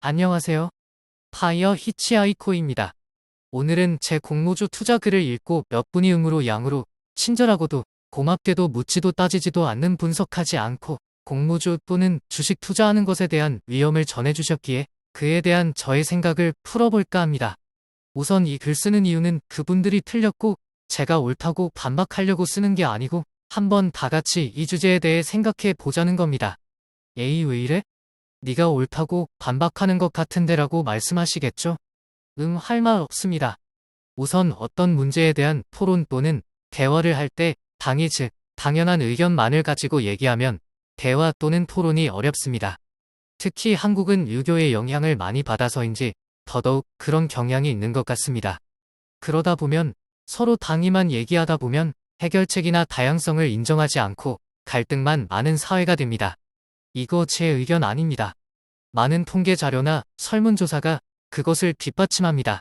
안녕하세요. 파이어 히치하이코입니다. 오늘은 제 공모주 투자 글을 읽고 몇 분이 응으로 양으로 친절하고도 고맙게도 묻지도 따지지도 않는 분석하지 않고 공모주 또는 주식 투자하는 것에 대한 위험을 전해주셨기에 그에 대한 저의 생각을 풀어볼까 합니다. 우선 이 글 쓰는 이유는 그분들이 틀렸고 제가 옳다고 반박하려고 쓰는 게 아니고 한번 다 같이 이 주제에 대해 생각해 보자는 겁니다. 에이 왜 이래? 네가 옳다고 반박하는 것 같은데라고 말씀하시겠죠? 할 말 없습니다. 우선 어떤 문제에 대한 토론 또는 대화를 할 때 당연한 의견만을 가지고 얘기하면 대화 또는 토론이 어렵습니다. 특히 한국은 유교의 영향을 많이 받아서인지 더더욱 그런 경향이 있는 것 같습니다. 그러다 보면 서로 당위만 얘기하다 보면 해결책이나 다양성을 인정하지 않고 갈등만 많은 사회가 됩니다. 이거 제 의견 아닙니다. 많은 통계 자료나 설문조사가 그것을 뒷받침합니다.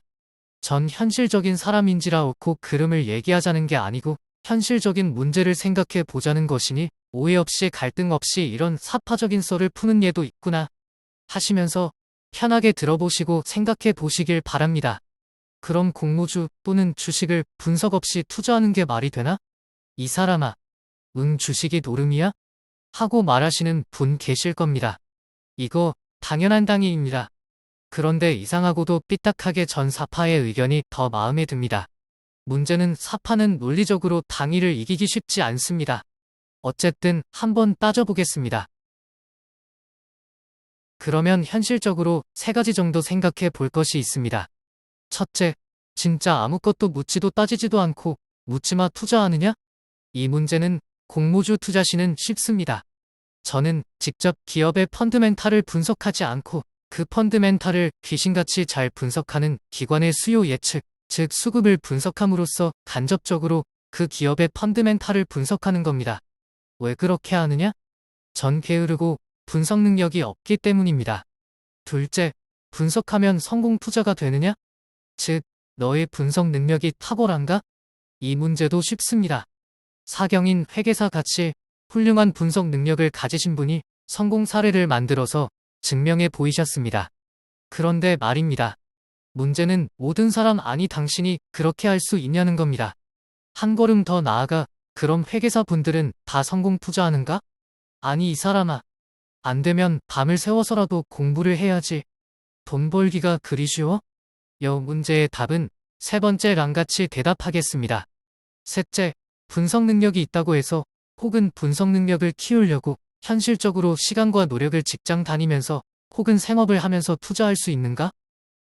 전 현실적인 사람인지라 옳고 그름을 얘기하자는 게 아니고 현실적인 문제를 생각해 보자는 것이니 오해 없이 갈등 없이 이런 사파적인 썰을 푸는 예도 있구나 하시면서 편하게 들어보시고 생각해 보시길 바랍니다. 그럼 공모주 또는 주식을 분석 없이 투자하는 게 말이 되나? 이 사람아, 주식이 노름이야? 하고 말하시는 분 계실 겁니다. 이거 당연한 당위입니다. 그런데 이상하고도 삐딱하게 전 사파의 의견이 더 마음에 듭니다. 문제는 사파는 논리적으로 당위를 이기기 쉽지 않습니다. 어쨌든 한번 따져보겠습니다. 그러면 현실적으로 세 가지 정도 생각해 볼 것이 있습니다. 첫째, 진짜 아무것도 묻지도 따지지도 않고 묻지마 투자하느냐? 이 문제는 공모주 투자시는 쉽습니다. 저는 직접 기업의 펀드멘탈을 분석하지 않고 그 펀드멘탈을 귀신같이 잘 분석하는 기관의 수요 예측, 즉 수급을 분석함으로써 간접적으로 그 기업의 펀드멘탈을 분석하는 겁니다. 왜 그렇게 하느냐? 전 게으르고 분석 능력이 없기 때문입니다. 둘째, 분석하면 성공 투자가 되느냐? 즉, 너의 분석 능력이 탁월한가? 이 문제도 쉽습니다. 사경인 회계사 같이 훌륭한 분석 능력을 가지신 분이 성공 사례를 만들어서 증명해 보이셨습니다. 그런데 말입니다. 문제는 모든 사람 아니 당신이 그렇게 할 수 있냐는 겁니다. 한 걸음 더 나아가 그럼 회계사 분들은 다 성공 투자하는가? 아니 이 사람아. 안 되면 밤을 새워서라도 공부를 해야지. 돈 벌기가 그리 쉬워? 여 문제의 답은 세 번째 랑같이 대답하겠습니다. 셋째, 분석 능력이 있다고 해서 혹은 분석 능력을 키우려고 현실적으로 시간과 노력을 직장 다니면서 혹은 생업을 하면서 투자할 수 있는가?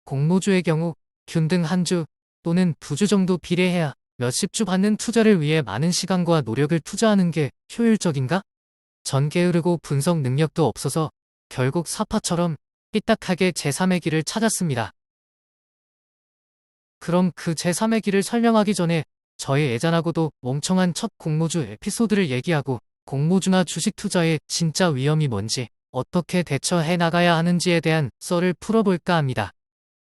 공모주의 경우 균등 한 주 또는 두 주 정도 비례해야 몇십 주 받는 투자를 위해 많은 시간과 노력을 투자하는 게 효율적인가? 전 게으르고 분석 능력도 없어서 결국 사파처럼 삐딱하게 제3의 길을 찾았습니다. 그럼 그 제3의 길을 설명하기 전에 저의 애잔하고도 멍청한 첫 공모주 에피소드를 얘기하고 공모주나 주식 투자의 진짜 위험이 뭔지 어떻게 대처해 나가야 하는지에 대한 썰을 풀어볼까 합니다.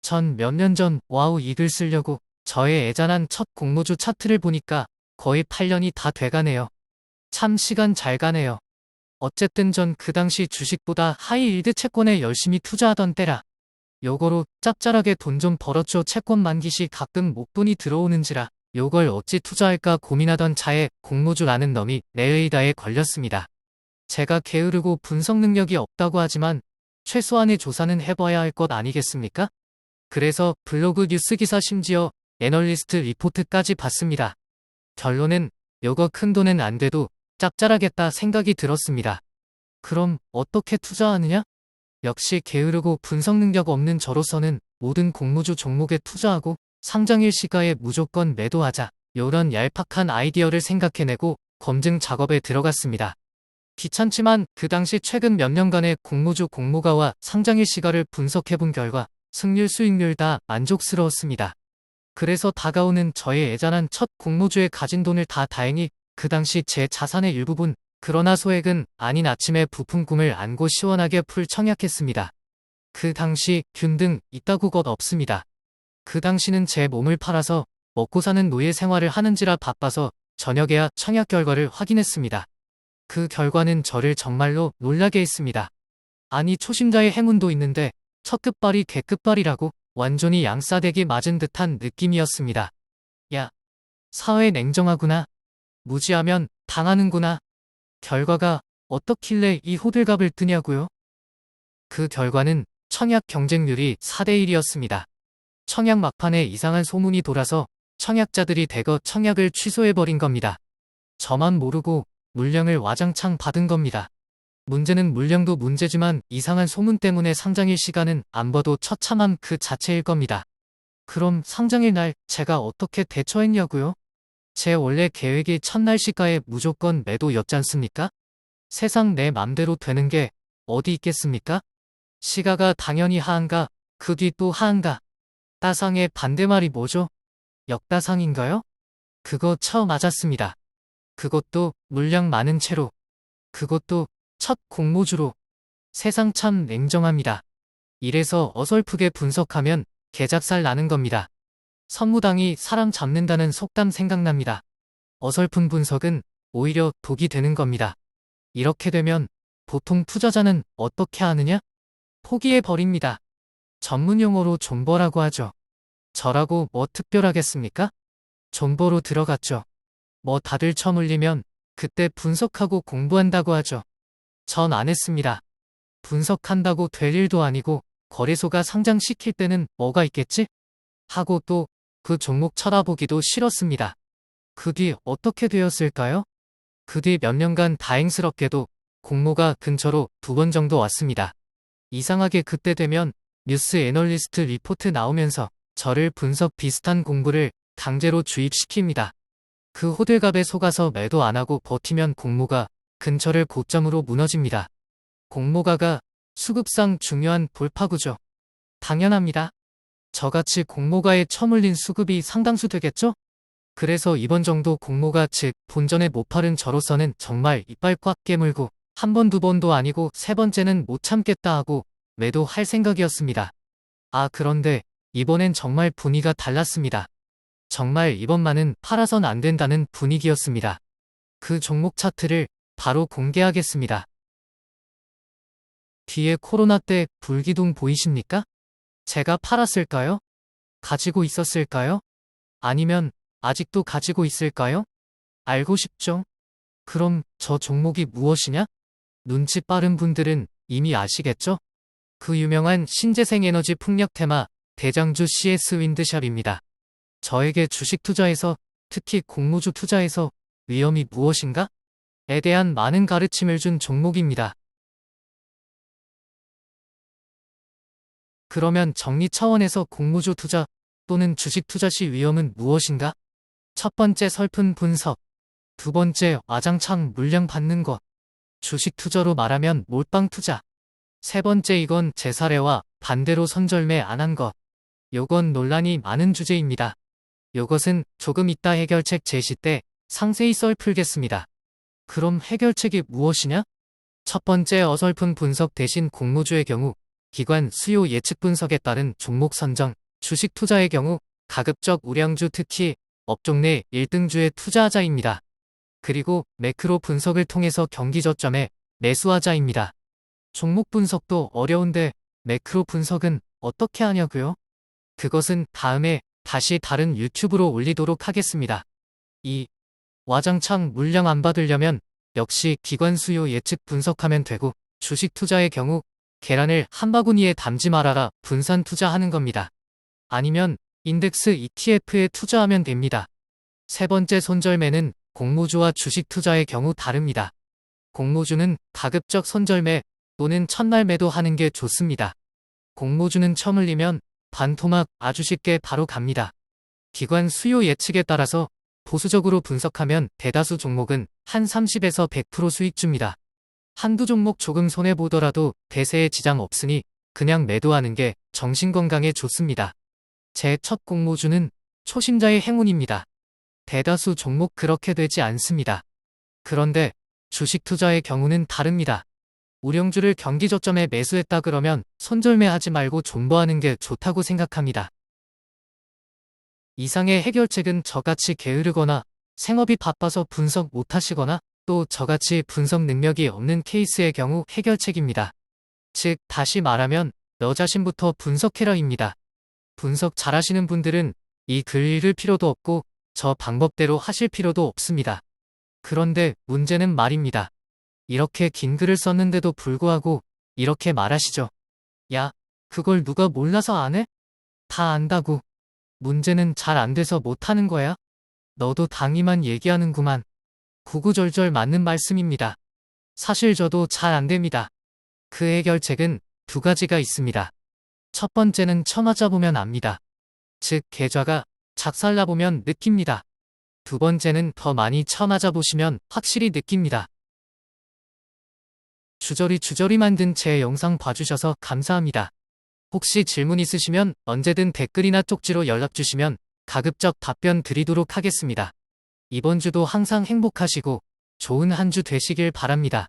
전 몇 년 전 와우 이 글 쓰려고 저의 애잔한 첫 공모주 차트를 보니까 거의 8년이 다 돼가네요. 참 시간 잘 가네요. 어쨌든 전 그 당시 주식보다 하이일드 채권에 열심히 투자하던 때라 요거로 짭짤하게 돈 좀 벌었죠. 채권 만기시 가끔 목돈이 들어오는지라 요걸 어찌 투자할까 고민하던 차에 공모주라는 놈이 내의다에 걸렸습니다. 제가 게으르고 분석 능력이 없다고 하지만 최소한의 조사는 해봐야 할 것 아니겠습니까? 그래서 블로그 뉴스 기사 심지어 애널리스트 리포트까지 봤습니다. 결론은 요거 큰돈은 안 돼도 짭짤하겠다 생각이 들었습니다. 그럼 어떻게 투자하느냐? 역시 게으르고 분석 능력 없는 저로서는 모든 공모주 종목에 투자하고 상장일 시가에 무조건 매도하자 요런 얄팍한 아이디어를 생각해내고 검증 작업에 들어갔습니다. 귀찮지만 그 당시 최근 몇 년간의 공모주 공모가와 상장일 시가를 분석해본 결과 승률 수익률 다 만족스러웠습니다. 그래서 다가오는 저의 애잔한 첫 공모주에 가진 돈을 다 다행히 그 당시 제 자산의 일부분 그러나 소액은 아닌 아침에 부푼 꿈을 안고 시원하게 풀 청약했습니다. 그 당시 균등 있다고 것 없습니다. 그 당시는 제 몸을 팔아서 먹고 사는 노예 생활을 하는지라 바빠서 저녁에야 청약 결과를 확인했습니다. 그 결과는 저를 정말로 놀라게 했습니다. 아니 초심자의 행운도 있는데 첫 끝발이 개끝발이라고 완전히 양싸대기 맞은 듯한 느낌이었습니다. 야, 사회 냉정하구나. 무지하면 당하는구나. 결과가 어떻길래 이 호들갑을 뜨냐고요? 그 결과는 청약 경쟁률이 4대1이었습니다. 청약 막판에 이상한 소문이 돌아서 청약자들이 대거 청약을 취소해버린 겁니다. 저만 모르고 물량을 와장창 받은 겁니다. 문제는 물량도 문제지만 이상한 소문 때문에 상장일 시간은 안 봐도 처참함 그 자체일 겁니다. 그럼 상장일 날 제가 어떻게 대처했냐고요? 제 원래 계획이 첫날 시가에 무조건 매도였잖습니까? 세상 내 맘대로 되는 게 어디 있겠습니까? 시가가 당연히 하한가, 그 뒤 또 하한가. 따상의 반대말이 뭐죠? 역따상인가요? 그거 맞았습니다. 그것도 물량 많은 채로. 그것도 첫 공모주로. 세상 참 냉정합니다. 이래서 어설프게 분석하면 개작살 나는 겁니다. 선무당이 사람 잡는다는 속담 생각납니다. 어설픈 분석은 오히려 독이 되는 겁니다. 이렇게 되면 보통 투자자는 어떻게 하느냐? 포기해버립니다. 전문용어로 존버라고 하죠. 저라고 뭐 특별하겠습니까? 존버로 들어갔죠. 뭐 다들 처음 울리면 그때 분석하고 공부한다고 하죠. 전 안 했습니다. 분석한다고 될 일도 아니고 거래소가 상장시킬 때는 뭐가 있겠지? 하고 또 그 종목 쳐다보기도 싫었습니다. 그 뒤 어떻게 되었을까요? 그 뒤 몇 년간 다행스럽게도 공모가 근처로 2번 정도 왔습니다. 이상하게 그때 되면 뉴스 애널리스트 리포트 나오면서 저를 분석 비슷한 공부를 강제로 주입시킵니다. 그 호들갑에 속아서 매도 안 하고 버티면 공모가 근처를 고점으로 무너집니다. 공모가가 수급상 중요한 돌파구죠. 당연합니다. 저같이 공모가에 처물린 수급이 상당수 되겠죠? 그래서 이번 정도 공모가 즉 본전에 못 팔은 저로서는 정말 이빨 꽉 깨물고 한 번, 2번도 아니고 3번째는 못 참겠다 하고 매도할 생각이었습니다. 아, 그런데 이번엔 정말 분위기가 달랐습니다. 정말 이번만은 팔아선 안 된다는 분위기였습니다. 그 종목 차트를 바로 공개하겠습니다. 뒤에 코로나 때 불기둥 보이십니까? 제가 팔았을까요? 가지고 있었을까요? 아니면 아직도 가지고 있을까요? 알고 싶죠? 그럼 저 종목이 무엇이냐? 눈치 빠른 분들은 이미 아시겠죠? 그 유명한 신재생에너지 풍력 테마 대장주 CS 윈드샵입니다. 저에게 주식 투자에서, 특히 공모주 투자에서 위험이 무엇인가? 에 대한 많은 가르침을 준 종목입니다. 그러면 정리 차원에서 공모주 투자 또는 주식 투자 시 위험은 무엇인가? 첫 번째 설픈 분석, 두 번째 와장창 물량 받는 것, 주식 투자로 말하면 몰빵 투자, 세 번째 이건 제 사례와 반대로 선절매 안 한 것. 요건 논란이 많은 주제입니다. 요것은 조금 이따 해결책 제시 때 상세히 썰풀겠습니다. 그럼 해결책이 무엇이냐? 첫 번째 어설픈 분석 대신 공모주의 경우 기관 수요 예측 분석에 따른 종목 선정, 주식 투자의 경우 가급적 우량주 특히 업종 내 1등주에 투자하자입니다. 그리고 매크로 분석을 통해서 경기 저점에 매수하자입니다. 종목 분석도 어려운데 매크로 분석은 어떻게 하냐고요? 그것은 다음에 다시 다른 유튜브로 올리도록 하겠습니다. 2. 와장창 물량 안 받으려면 역시 기관 수요 예측 분석하면 되고 주식 투자의 경우 계란을 한 바구니에 담지 말아라 분산 투자하는 겁니다. 아니면 인덱스 ETF에 투자하면 됩니다. 세 번째 손절매는 공모주와 주식 투자의 경우 다릅니다. 공모주는 가급적 손절매 또는 첫날 매도하는 게 좋습니다. 공모주는 처물리면 반토막 아주 쉽게 바로 갑니다. 기관 수요 예측에 따라서 보수적으로 분석하면 대다수 종목은 한 30에서 100% 수익 줍니다. 한두 종목 조금 손해보더라도 대세에 지장 없으니 그냥 매도하는 게 정신건강에 좋습니다. 제 첫 공모주는 초심자의 행운입니다. 대다수 종목 그렇게 되지 않습니다. 그런데 주식 투자의 경우는 다릅니다. 우량주를 경기 저점에 매수했다 그러면 손절매하지 말고 존버하는 게 좋다고 생각합니다. 이상의 해결책은 저같이 게으르거나 생업이 바빠서 분석 못하시거나 또 저같이 분석 능력이 없는 케이스의 경우 해결책입니다. 즉 다시 말하면 너 자신부터 분석해라입니다. 분석 잘하시는 분들은 이 글 읽을 필요도 없고 저 방법대로 하실 필요도 없습니다. 그런데 문제는 말입니다. 이렇게 긴 글을 썼는데도 불구하고 이렇게 말하시죠. 야, 그걸 누가 몰라서 안 해? 다 안다고. 문제는 잘 안 돼서 못하는 거야? 너도 당위만 얘기하는구만. 구구절절 맞는 말씀입니다. 사실 저도 잘 안 됩니다. 그 해결책은 두 가지가 있습니다. 첫 번째는 쳐맞아보면 압니다. 즉, 계좌가 작살나보면 느낍니다. 두 번째는 더 많이 쳐맞아보시면 확실히 느낍니다. 주저리 만든 제 영상 봐주셔서 감사합니다. 혹시 질문 있으시면 언제든 댓글이나 쪽지로 연락주시면 가급적 답변 드리도록 하겠습니다. 이번 주도 항상 행복하시고 좋은 한 주 되시길 바랍니다.